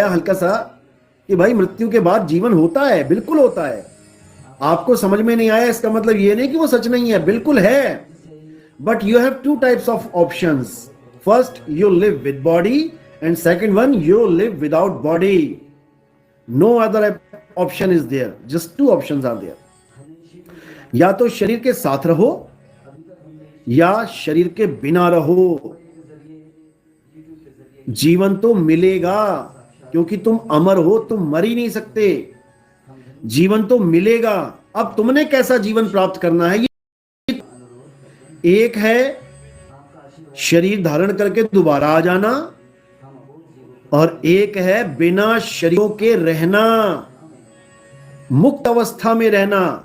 हल्का सा कि भाई मृत्यु के बाद जीवन होता है, बिल्कुल होता है। आपको समझ में नहीं आया इसका मतलब ये नहीं कि वो सच नहीं है, बिल्कुल है। But you have two types of options. First you live with body and second one you live without body. No other option is there, just two options are there. या तो शरीर के साथ रहो या शरीर के बिना रहो। जीवन तो मिलेगा क्योंकि तुम अमर हो, तुम मर ही नहीं सकते। जीवन तो मिलेगा। अब तुमने कैसा जीवन प्राप्त करना है, ये एक है शरीर धारण करके दोबारा आ जाना और एक है बिना शरीरों के रहना, मुक्त अवस्था में रहना।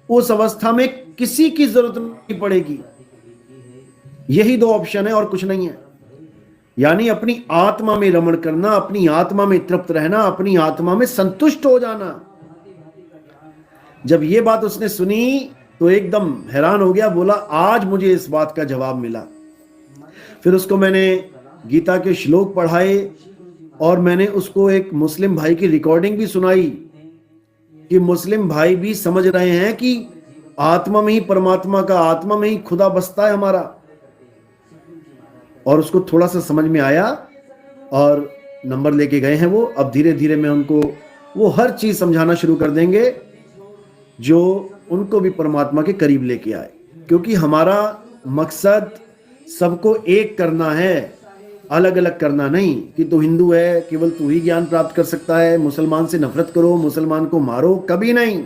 उस अवस्था में किसी की जरूरत नहीं पड़ेगी। यही दो ऑप्शन है और कुछ नहीं है। यानी अपनी आत्मा में रमण करना, अपनी आत्मा में तृप्त रहना, अपनी आत्मा में संतुष्ट हो जाना। जब ये बात उसने सुनी तो एकदम हैरान हो गया, बोला आज मुझे इस बात का जवाब मिला। फिर उसको मैंने गीता के श्लोक पढ़ाए और मैंने उसको एक मुस्लिम भाई की रिकॉर्डिंग भी सुनाई कि मुस्लिम भाई भी समझ रहे हैं कि आत्मा में ही परमात्मा का, आत्मा में ही खुदा बसता है हमारा। और उसको थोड़ा सा समझ में आया और नंबर लेके गए हैं वो। अब धीरे धीरे मैं उनको वो हर चीज समझाना शुरू कर देंगे जो उनको भी परमात्मा के करीब लेके आए। क्योंकि हमारा मकसद सबको एक करना है, अलग अलग करना नहीं कि तू हिंदू है केवल तू ही ज्ञान प्राप्त कर सकता है, मुसलमान से नफरत करो, मुसलमान को मारो, कभी नहीं।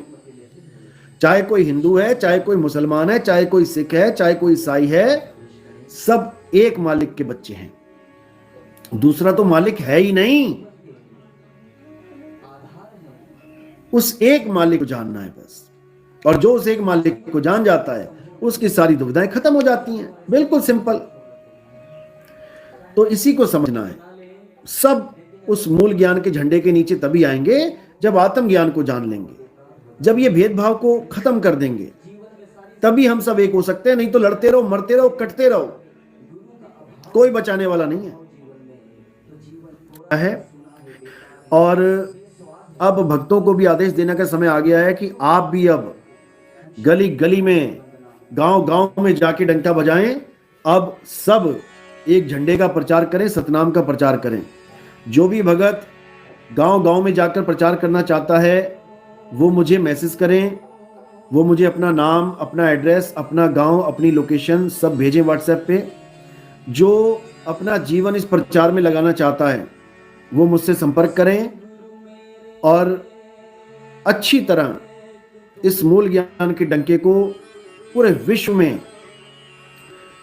चाहे कोई हिंदू है, चाहे कोई मुसलमान है, चाहे कोई सिख है, चाहे कोई ईसाई है, सब एक मालिक के बच्चे हैं। दूसरा तो मालिक है ही नहीं। उस एक मालिक को जानना है बस। और जो उस एक मालिक को जान जाता है उसकी सारी दुविधाएं खत्म हो जाती हैं। बिल्कुल सिंपल। तो इसी को समझना है। सब उस मूल ज्ञान के झंडे के नीचे तभी आएंगे जब आत्म ज्ञान को जान लेंगे, जब ये भेदभाव को खत्म कर देंगे, तभी हम सब एक हो सकते हैं। नहीं तो लड़ते रहो, मरते रहो, कटते रहो, कोई बचाने वाला नहीं है। और अब भक्तों को भी आदेश देने का समय आ गया है कि आप भी अब गली गली में, गांव गांव में जाके डंका बजाएं। अब सब एक झंडे का प्रचार करें, सतनाम का प्रचार करें। जो भी भगत गांव गांव में जाकर प्रचार करना चाहता है वो मुझे मैसेज करें। वो मुझे अपना नाम, अपना एड्रेस, अपना गांव, अपनी लोकेशन सब भेजें व्हाट्सएप पे। जो अपना जीवन इस प्रचार में लगाना चाहता है वो मुझसे संपर्क करें और अच्छी तरह इस मूल ज्ञान के डंके को पूरे विश्व में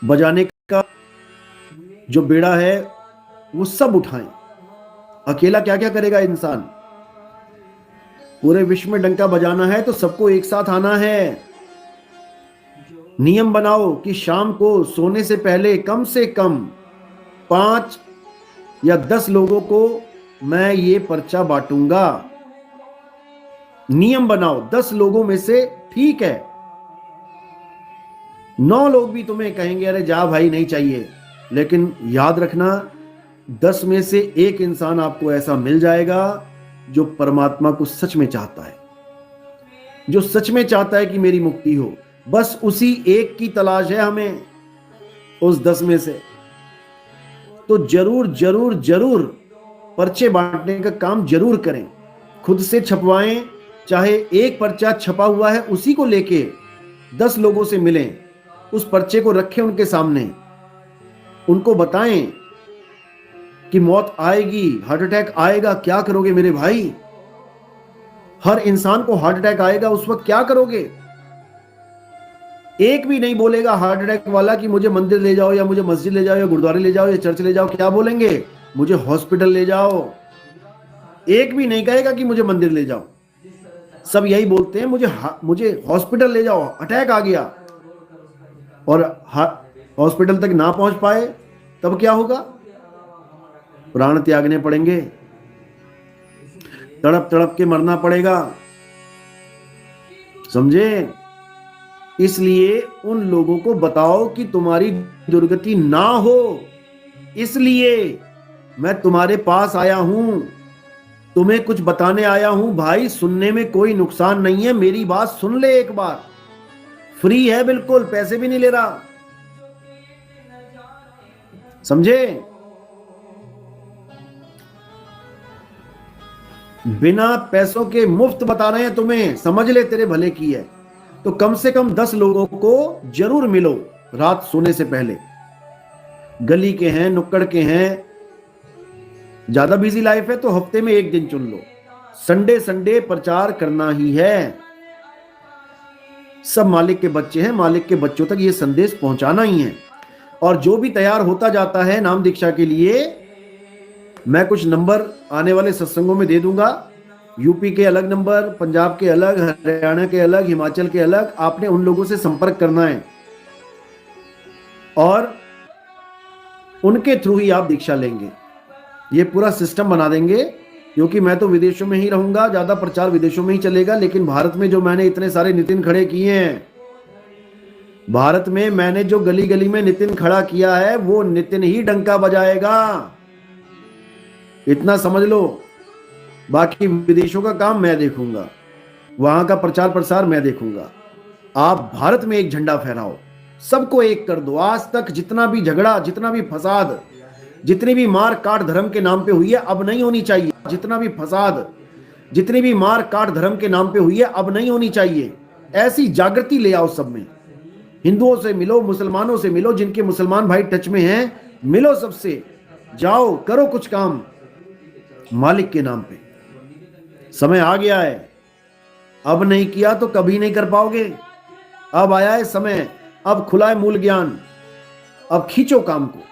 बजाने का जो बेड़ा है वो सब उठाएं। अकेला क्या क्या करेगा इंसान? पूरे विश्व में डंका बजाना है तो सबको एक साथ आना है। नियम बनाओ कि शाम को सोने से पहले कम से कम 5 या 10 लोगों को मैं ये पर्चा बांटूंगा। नियम बनाओ। 10 लोगों में से ठीक है 9 लोग भी तुम्हें कहेंगे अरे जा भाई नहीं चाहिए, लेकिन याद रखना 10 में से एक इंसान आपको ऐसा मिल जाएगा जो परमात्मा को सच में चाहता है, जो सच में चाहता है कि मेरी मुक्ति हो। बस उसी एक की तलाश है हमें उस 10 में से। तो जरूर जरूर जरूर पर्चे बांटने का काम जरूर करें। खुद से छपवाएं, चाहे एक पर्चा छपा हुआ है उसी को लेके 10 लोगों से मिलें, उस पर्चे को रखें उनके सामने, उनको बताएं कि मौत आएगी, हार्ट अटैक आएगा, क्या करोगे मेरे भाई? हर इंसान को हार्ट अटैक आएगा, उस वक्त क्या करोगे? एक भी नहीं बोलेगा हार्ट अटैक वाला कि मुझे मंदिर ले जाओ या मुझे मस्जिद ले जाओ या गुरुद्वारे ले जाओ या चर्च ले जाओ। क्या बोलेंगे? मुझे हॉस्पिटल ले जाओ। एक भी नहीं कहेगा कि मुझे मंदिर ले जाओ। सब यही बोलते हैं मुझे हॉस्पिटल ले जाओ, अटैक आ गया। और हॉस्पिटल तक ना पहुंच पाए तब क्या होगा? प्राण त्यागने पड़ेंगे, तड़प तड़प के मरना पड़ेगा। समझे? इसलिए उन लोगों को बताओ कि तुम्हारी दुर्गति ना हो, इसलिए मैं तुम्हारे पास आया हूं। तुम्हें कुछ बताने आया हूं भाई, सुनने में कोई नुकसान नहीं है, मेरी बात सुन ले एक बार, फ्री है बिल्कुल, पैसे भी नहीं ले रहा, समझे? बिना पैसों के मुफ्त बता रहे हैं तुम्हें, समझ ले तेरे भले की है। तो कम से कम 10 लोगों को जरूर मिलो रात सोने से पहले, गली के हैं, नुक्कड़ के हैं, ज्यादा बिजी लाइफ है तो हफ्ते में एक दिन चुन लो, संडे संडे प्रचार करना ही है। सब मालिक के बच्चे हैं, मालिक के बच्चों तक ये संदेश पहुंचाना ही है। और जो भी तैयार होता जाता है नाम दीक्षा के लिए, मैं कुछ नंबर आने वाले सत्संगों में दे दूंगा, यूपी के अलग नंबर, पंजाब के अलग, हरियाणा के अलग, हिमाचल के अलग। आपने उन लोगों से संपर्क करना है और उनके थ्रू ही आप दीक्षा लेंगे। ये पूरा सिस्टम बना देंगे, क्योंकि मैं तो विदेशों में ही रहूंगा, ज्यादा प्रचार विदेशों में ही चलेगा। लेकिन भारत में जो मैंने इतने सारे नितिन खड़े किए हैं, भारत में मैंने जो गली गली में नितिन खड़ा किया है, वो नितिन ही डंका बजाएगा, इतना समझ लो। बाकी विदेशों का काम मैं देखूंगा, वहां का प्रचार प्रसार मैं देखूंगा। आप भारत में एक झंडा फहराओ, सबको एक कर दो। आज तक जितना भी झगड़ा, जितना भी फसाद, जितनी भी मार काट धर्म के नाम पे हुई है, अब नहीं होनी चाहिए। जितना भी फसाद, जितनी भी मार काट धर्म के नाम पे हुई है, अब नहीं होनी चाहिए। ऐसी जागृति ले आओ सब में। हिंदुओं से मिलो, मुसलमानों से मिलो, जिनके मुसलमान भाई टच में हैं, मिलो सबसे, जाओ करो कुछ काम मालिक के नाम पे। समय आ गया है, अब नहीं किया तो कभी नहीं कर पाओगे। अब आया है समय, अब खुला है मूल ज्ञान, अब खींचो काम को।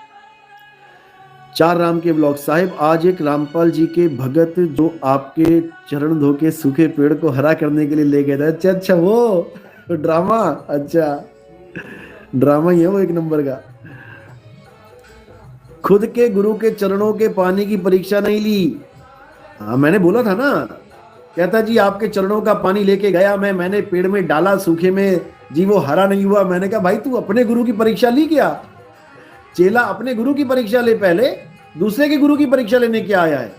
4 राम के ब्लॉग साहिब, आज एक रामपाल जी के भगत जो आपके चरण धो के सूखे पेड़ को हरा करने के लिए ले गए थे। अच्छा अच्छा, वो ड्रामा, अच्छा ड्रामा ही है वो एक नंबर का। खुद के गुरु के चरणों के पानी की परीक्षा नहीं ली। हाँ मैंने बोला था ना, कहता जी आपके चरणों का पानी लेके गया मैंने पेड़ में डाला सूखे में, जी वो हरा नहीं हुआ। मैंने कहा भाई तू अपने गुरु की परीक्षा ली क्या? चेला अपने गुरु की परीक्षा ले, पहले दूसरे के गुरु की परीक्षा लेने क्या आया है?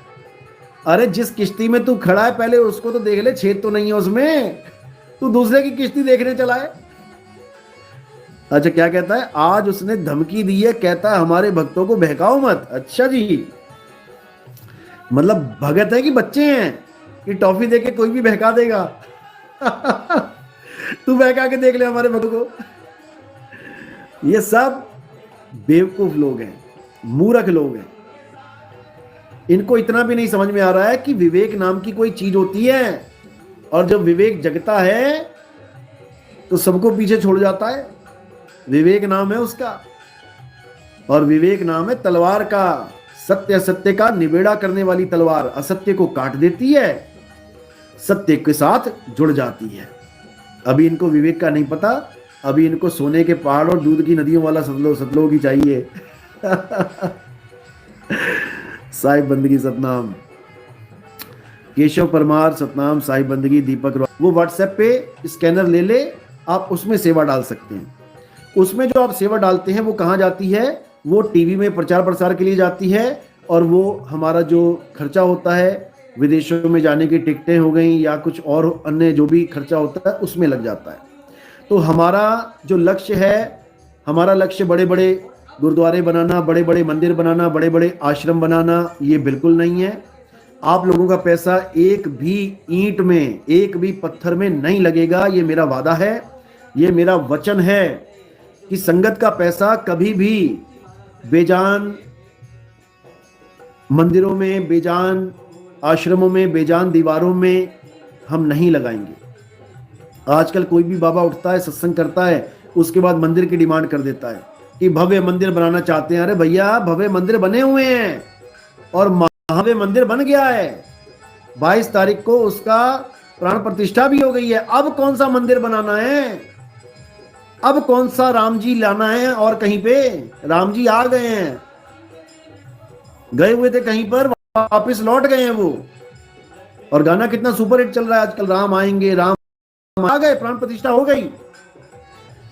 अरे जिस किश्ती में तू खड़ा है पहले उसको तो देख ले, छेद तो नहीं है उसमें, तू दूसरे की किश्ती देखने चला है। अच्छा क्या कहता है, आज उसने धमकी दी है, कहता है हमारे भक्तों को बहकाओ मत। अच्छा जी, मतलब भगत है कि बच्चे हैं कि टॉफी देके कोई भी बहका देगा? तू बहका के देख ले हमारे भक्तों को। ये सब बेवकूफ लोग हैं, मूर्ख लोग हैं। इनको इतना भी नहीं समझ में आ रहा है कि विवेक नाम की कोई चीज होती है, और जब विवेक जगता है तो सबको पीछे छोड़ जाता है। विवेक नाम है उसका, और विवेक नाम है तलवार का, सत्य असत्य का निबेड़ा करने वाली तलवार। असत्य को काट देती है, सत्य के साथ जुड़ जाती है। अभी इनको विवेक का नहीं पता, अभी इनको सोने के पहाड़ और दूध की नदियों वाला सतलोक ही चाहिए। साहिब बंदगी सतनाम, केशव परमार सतनाम, साहिब बंदगी, दीपक रॉय। वो व्हाट्सएप पे स्कैनर ले ले, आप उसमें सेवा डाल सकते हैं। उसमें जो आप सेवा डालते हैं वो कहाँ जाती है? वो टीवी में प्रचार प्रसार के लिए जाती है, और वो हमारा जो खर्चा होता है, विदेशों में जाने की टिकटें हो गई या कुछ और अन्य जो भी खर्चा होता है उसमें लग जाता है। तो हमारा जो लक्ष्य है, हमारा लक्ष्य बड़े बड़े गुरुद्वारे बनाना, बड़े बड़े मंदिर बनाना, बड़े बड़े आश्रम बनाना, ये बिल्कुल नहीं है। आप लोगों का पैसा एक भी ईंट में, एक भी पत्थर में नहीं लगेगा, ये मेरा वादा है, ये मेरा वचन है कि संगत का पैसा कभी भी बेजान मंदिरों में, बेजान आश्रमों में, बेजान दीवारों में हम नहीं लगाएंगे। आजकल कोई भी बाबा उठता है, सत्संग करता है, उसके बाद मंदिर की डिमांड कर देता है कि भव्य मंदिर बनाना चाहते हैं। अरे भैया भव्य मंदिर बने हुए हैं, और महाभव्य मंदिर बन गया है। 22 तारीख को उसका प्राण प्रतिष्ठा भी हो गई है। अब कौन सा मंदिर बनाना है? अब कौन सा राम जी लाना है? और कहीं पे राम जी आ गए हैं, गए हुए थे कहीं पर, वापिस लौट गए हैं वो। और गाना कितना सुपर हिट चल रहा है आजकल, राम आएंगे, राम आ गए, प्राण प्रतिष्ठा हो गई।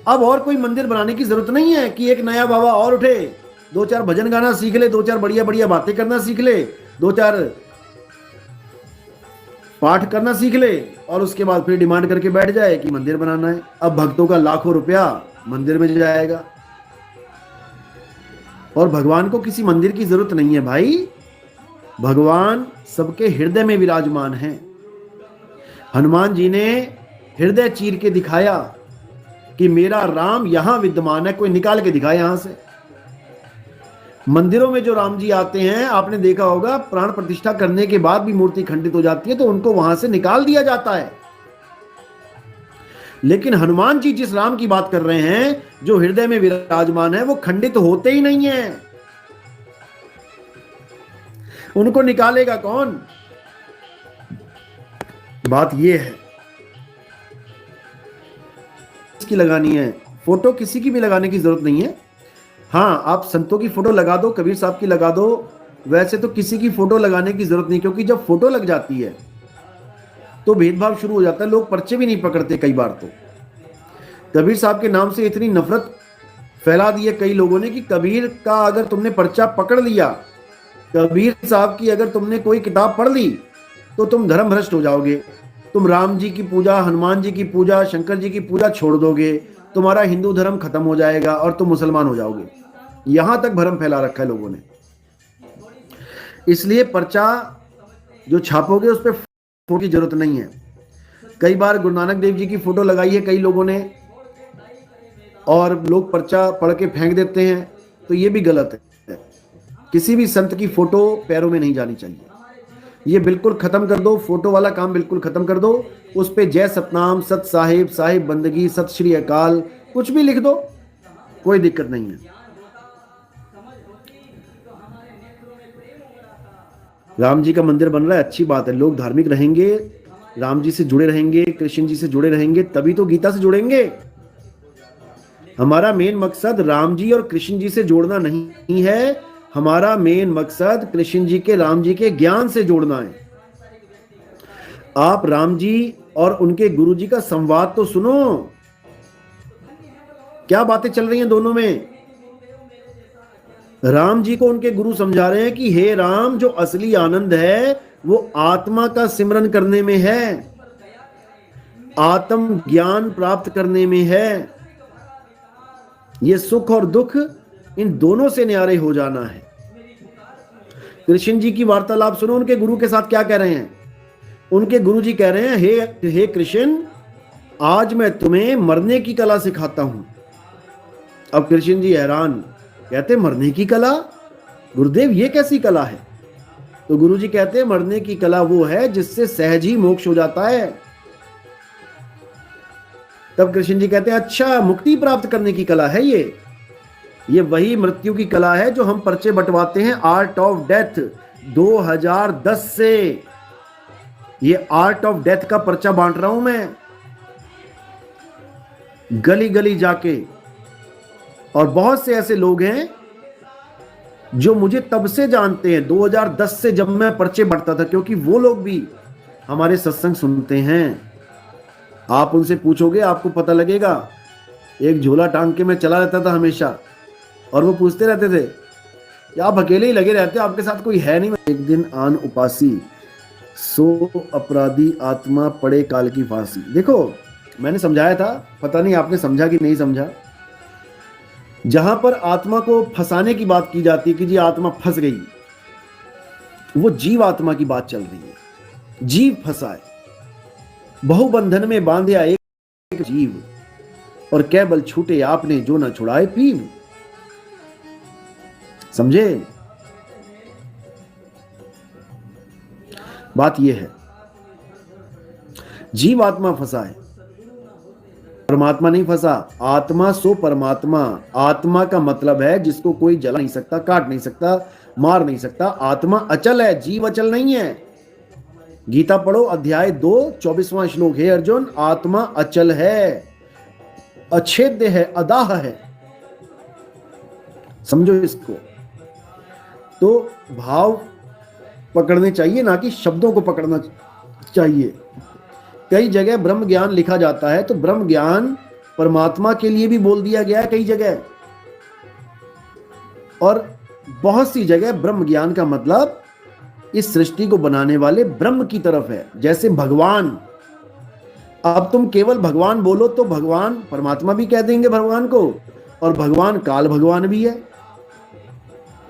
अब और कोई मंदिर बनाने की जरूरत नहीं है कि एक नया बाबा और उठे, 2-4 भजन गाना सीख ले, 2-4 बढ़िया बढ़िया बातें करना सीख ले, 2-4 पाठ करना सीख ले और उसके बाद फिर डिमांड करके बैठ जाए कि मंदिर बनाना है। अब भक्तों का लाखों रुपया मंदिर में जाएगा और भगवान को किसी मंदिर की जरूरत नहीं है भाई। भगवान सबके हृदय में विराजमान है। हनुमान जी ने हृदय चीर के दिखाया कि मेरा राम यहां विद्यमान है। कोई निकाल के दिखाए यहां से। मंदिरों में जो राम जी आते हैं, आपने देखा होगा, प्राण प्रतिष्ठा करने के बाद भी मूर्ति खंडित हो जाती है तो उनको वहां से निकाल दिया जाता है। लेकिन हनुमान जी जिस राम की बात कर रहे हैं, जो हृदय में विराजमान है, वो खंडित होते ही नहीं है। उनको निकालेगा कौन? बात ये है। इसकी लगानी है फोटो, किसी की भी लगाने की जरूरत नहीं है। हाँ, आप संतों की फोटो लगा दो, कबीर साहब की लगा दो, वैसे तो किसी की फोटो लगाने की जरूरत नहीं, क्योंकि जब फोटो लग जाती है तो भेदभाव शुरू हो जाता है। लोग पर्चे भी नहीं पकड़ते कई बार। तो कबीर साहब के नाम से इतनी नफरत फैला दी है कई लोगों ने कि कबीर का अगर तुमने पर्चा पकड़ लिया, कबीर साहब की अगर तुमने कोई किताब पढ़ ली तो तुम धर्म भ्रष्ट हो जाओगे। तुम राम जी की पूजा, हनुमान जी की पूजा, शंकर जी की पूजा छोड़ दोगे, तुम्हारा हिंदू धर्म खत्म हो जाएगा और तुम मुसलमान हो जाओगे। यहां तक भ्रम फैला रखा है लोगों ने। इसलिए पर्चा जो छापोगे उस पर फोटो की जरूरत नहीं है। कई बार गुरु नानक देव जी की फोटो लगाई है कई लोगों ने और लोग पर्चा पढ़ के फेंक देते हैं, तो ये भी गलत है। किसी भी संत की फोटो पैरों में नहीं जानी चाहिए। ये बिल्कुल खत्म कर दो, फोटो वाला काम बिल्कुल खत्म कर दो। उस पे जय सतनाम, सत साहिब, साहिब बंदगी, सत श्री अकाल, कुछ भी लिख दो, कोई दिक्कत नहीं है। राम जी का मंदिर बन रहा है, अच्छी बात है। लोग धार्मिक रहेंगे, राम जी से जुड़े रहेंगे, कृष्ण जी से जुड़े रहेंगे, तभी तो गीता से जुड़ेंगे। हमारा मेन मकसद राम जी और कृष्ण जी से जोड़ना नहीं है। हमारा मेन मकसद कृष्ण जी के, राम जी के ज्ञान से जोड़ना है। आप राम जी और उनके गुरु जी का संवाद तो सुनो, क्या बातें चल रही हैं दोनों में। राम जी को उनके गुरु समझा रहे हैं कि हे राम, जो असली आनंद है वो आत्मा का सिमरन करने में है, आत्म ज्ञान प्राप्त करने में है। ये सुख और दुख इन दोनों से न्यारे हो जाना है। कृष्ण जी की वार्तालाप सुनो, उनके गुरु के साथ क्या कह रहे हैं। उनके गुरु जी कह रहे हैं, हे कृष्ण, आज मैं तुम्हें मरने की कला सिखाता हूं। अब कृष्ण जी हैरान, कहते मरने की कला? गुरुदेव ये कैसी कला है? तो गुरु जी कहते हैं मरने की कला वो है जिससे सहज ही मोक्ष हो जाता है। तब कृष्ण जी कहते हैं अच्छा, मुक्ति प्राप्त करने की कला है ये वही मृत्यु की कला है जो हम पर्चे बंटवाते हैं आर्ट ऑफ डेथ 2010 से। ये आर्ट ऑफ डेथ का पर्चा बांट रहा हूं मैं गली गली जाके। और बहुत से ऐसे लोग हैं जो मुझे तब से जानते हैं, 2010 से, जब मैं पर्चे बांटता था, क्योंकि वो लोग भी हमारे सत्संग सुनते हैं। आप उनसे पूछोगे आपको पता लगेगा। एक झोला टांग के मैं चला रहता था हमेशा और वो पूछते रहते थे कि आप अकेले ही लगे रहते हो, आपके साथ कोई है नहीं। एक दिन आन उपासी, सो अपराधी आत्मा पड़े काल की फांसी। देखो, मैंने समझाया था, पता नहीं आपने समझा कि नहीं समझा। जहां पर आत्मा को फंसाने की बात की जाती है कि जी आत्मा फंस गई, वो जीव आत्मा की बात चल रही है। जीव फंसा है, बहुबंधन में बांधे एक जीव, और कै बल छूटे आपने जो न छुड़ाए पीव। समझे? बात यह है, जीव आत्मा फंसा है, परमात्मा नहीं फंसा। आत्मा सो परमात्मा। आत्मा का मतलब है जिसको कोई जला नहीं सकता, काट नहीं सकता, मार नहीं सकता। आत्मा अचल है, जीव अचल नहीं है। गीता पढ़ो, अध्याय 2 24वां श्लोक। हे अर्जुन, आत्मा अचल है, अछेद्य है, अदाह है। समझो इसको। तो भाव पकड़ने चाहिए, ना कि शब्दों को पकड़ना चाहिए। कई जगह ब्रह्म ज्ञान लिखा जाता है तो ब्रह्म ज्ञान परमात्मा के लिए भी बोल दिया गया है कई जगह, और बहुत सी जगह ब्रह्म ज्ञान का मतलब इस सृष्टि को बनाने वाले ब्रह्म की तरफ है। जैसे भगवान, अब तुम केवल भगवान बोलो तो भगवान परमात्मा भी कह देंगे भगवान को, और भगवान काल भगवान भी है,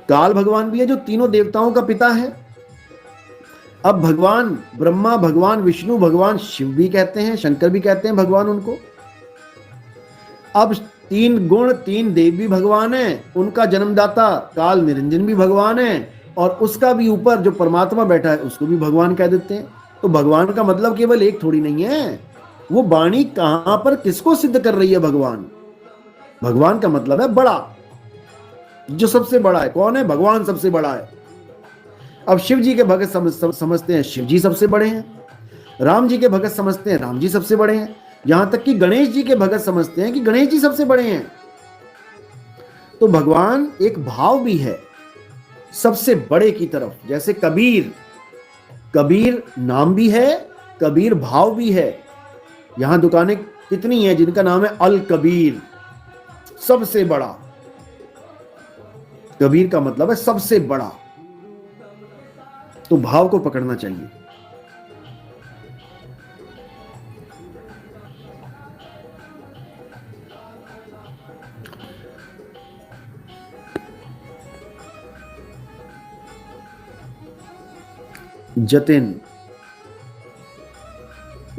काल भगवान भी है जो तीनों देवताओं का पिता है। अब भगवान ब्रह्मा, भगवान विष्णु, भगवान शिव भी कहते हैं, शंकर भी कहते हैं भगवान उनको। अब तीन गुण, तीन देव भी भगवान है, उनका जन्मदाता काल निरंजन भी भगवान है, और उसका भी ऊपर जो परमात्मा बैठा है उसको भी भगवान कह देते हैं। तो भगवान का मतलब केवल एक थोड़ी नहीं है। वो वाणी कहां पर किसको सिद्ध कर रही है? भगवान। भगवान का मतलब है बड़ा, जो सबसे बड़ा है। कौन है? भगवान सबसे बड़ा है। अब शिव जी के भगत समझते हैं शिव जी सबसे बड़े हैं, राम जी के भगत समझते हैं राम जी सबसे बड़े हैं, यहां तक कि गणेश जी के भगत समझते हैं कि गणेश जी सबसे बड़े हैं। तो भगवान एक भाव भी है सबसे बड़े की तरफ। जैसे कबीर, कबीर नाम भी है, कबीर भाव भी है। यहां दुकानें कितनी हैं जिनका नाम है अल कबीर, सबसे बड़ा। कबीर का मतलब है सबसे बड़ा। तो भाव को पकड़ना चाहिए। जतिन,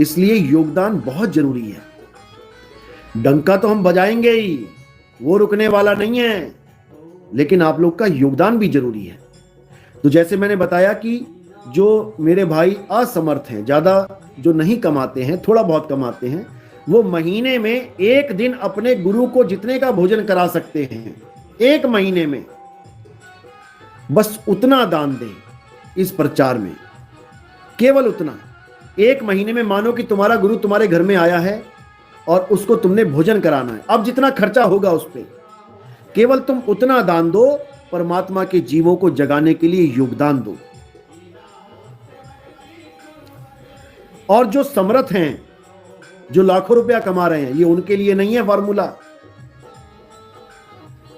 इसलिए योगदान बहुत जरूरी है। डंका तो हम बजाएंगे ही, वो रुकने वाला नहीं है, लेकिन आप लोग का योगदान भी जरूरी है। तो जैसे मैंने बताया कि जो मेरे भाई असमर्थ हैं, ज्यादा जो नहीं कमाते हैं, थोड़ा बहुत कमाते हैं, वो महीने में एक दिन अपने गुरु को जितने का भोजन करा सकते हैं, एक महीने में बस उतना दान दें इस प्रचार में, केवल उतना। एक महीने में मानो कि तुम्हारा गुरु तुम्हारे घर में आया है और उसको तुमने भोजन कराना है। अब जितना खर्चा होगा उस पर केवल तुम उतना दान दो, परमात्मा के जीवों को जगाने के लिए योगदान दो। और जो समर्थ हैं, जो लाखों रुपया कमा रहे हैं, ये उनके लिए नहीं है फार्मूला।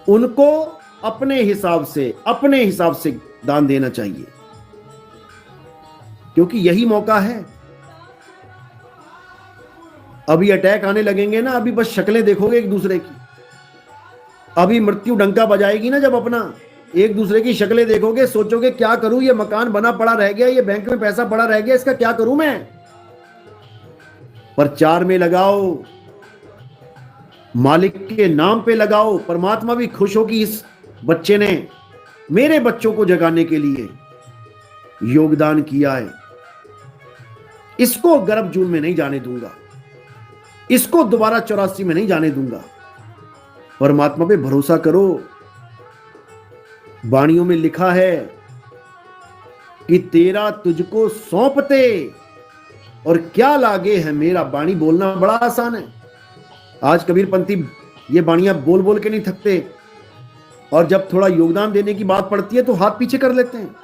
उनको अपने हिसाब से दान देना चाहिए, क्योंकि यही मौका है। अभी अटैक आने लगेंगे ना, अभी बस शक्लें देखोगे एक दूसरे की। अभी मृत्यु डंका बजाएगी ना, जब अपना एक दूसरे की शक्लें देखोगे, सोचोगे क्या करूं, ये मकान बना पड़ा रह गया, ये बैंक में पैसा पड़ा रह गया, इसका क्या करूं मैं। प्रचार में लगाओ, मालिक के नाम पे लगाओ। परमात्मा भी खुश हो कि इस बच्चे ने मेरे बच्चों को जगाने के लिए योगदान किया है। इसको गर्भ जून में नहीं जाने दूंगा, इसको दोबारा 84 में नहीं जाने दूंगा। परमात्मा पे भरोसा करो। वाणियों में लिखा है कि तेरा तुझको सौंपते और क्या लागे है मेरा। वाणी बोलना बड़ा आसान है। आज कबीरपंथी ये वाणियां बोल बोल के नहीं थकते, और जब थोड़ा योगदान देने की बात पड़ती है तो हाथ पीछे कर लेते हैं।